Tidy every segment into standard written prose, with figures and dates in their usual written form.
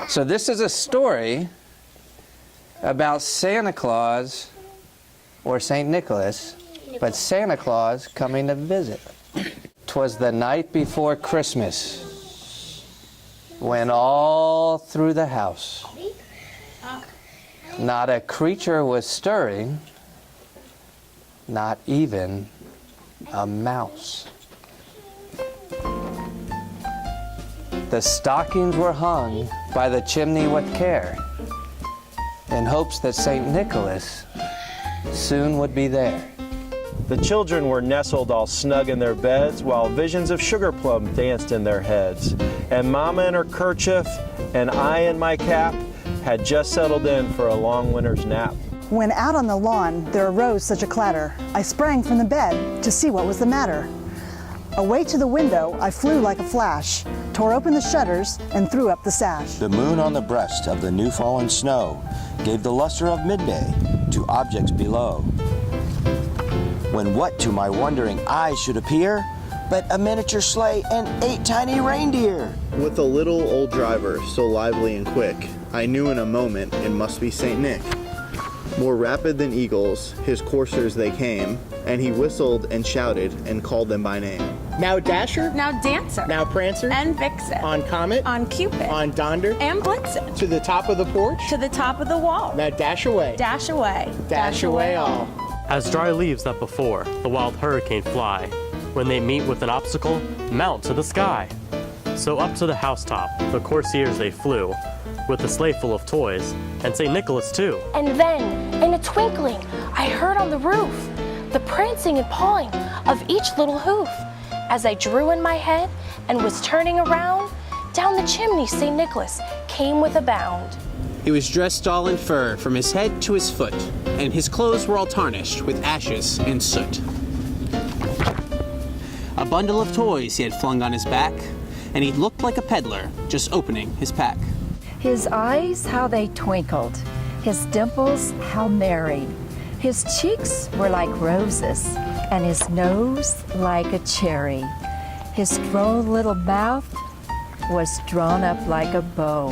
So this is a story about Santa Claus, or St. Nicholas, but Santa Claus coming to visit. 'Twas the night before Christmas, when all through the house, not a creature was stirring, not even a mouse. The stockings were hung by the chimney with care, in hopes that St. Nicholas soon would be there. The children were nestled all snug in their beds, while visions of sugar plum danced in their heads. And Mama in her kerchief, and I in my cap, had just settled in for a long winter's nap. When out on the lawn there arose such a clatter, I sprang from the bed to see what was the matter. Away to the window I flew like a flash, tore open the shutters and threw up the sash. The moon on the breast of the new fallen snow gave the luster of midday to objects below. When what to my wondering eyes should appear but a miniature sleigh and 8 tiny reindeer. With a little old driver so lively and quick, I knew in a moment it must be St. Nick. More rapid than eagles, his coursers they came, and he whistled and shouted and called them by name. Now Dasher, now Dancer, now Prancer, and Vixen, on Comet, on Cupid, on Donder, and Blitzen, to the top of the porch, to the top of the wall. Now dash away, dash away, dash away all. As dry leaves that before the wild hurricane fly, when they meet with an obstacle, mount to the sky. So up to the housetop the courtiers they flew, with a sleigh full of toys, and St. Nicholas too. And then, in a twinkling, I heard on the roof the prancing and pawing of each little hoof. As I drew in my head and was turning around, down the chimney St. Nicholas came with a bound. He was dressed all in fur from his head to his foot, and his clothes were all tarnished with ashes and soot. A bundle of toys he had flung on his back, and he looked like a peddler just opening his pack. His eyes, how they twinkled, his dimples, how merry. His cheeks were like roses, and his nose like a cherry. His droll little mouth was drawn up like a bow,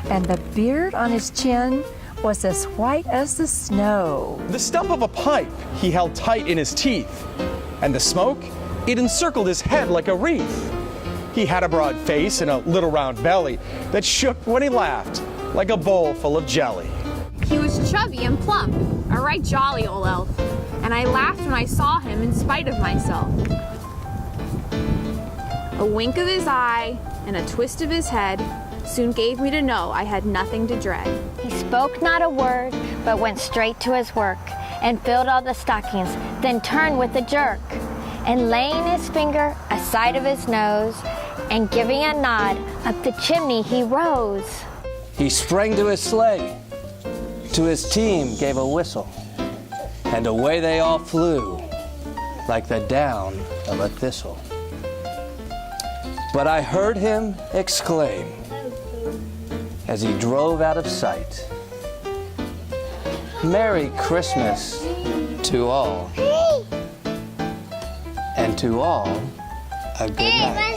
and the beard on his chin was as white as the snow. The stump of a pipe he held tight in his teeth, and the smoke, it encircled his head like a wreath. He had a broad face and a little round belly that shook when he laughed like a bowl full of jelly. He was chubby and plump, a right jolly old elf, and I laughed when I saw him in spite of myself. A wink of his eye and a twist of his head soon gave me to know I had nothing to dread. He spoke not a word, but went straight to his work, and filled all the stockings, then turned with a jerk, and laying his finger aside of his nose, and giving a nod, up the chimney he rose. He sprang to his sleigh, to his team gave a whistle, and away they all flew like the down of a thistle. But I heard him exclaim as he drove out of sight, "Merry Christmas to all, and to all a good night."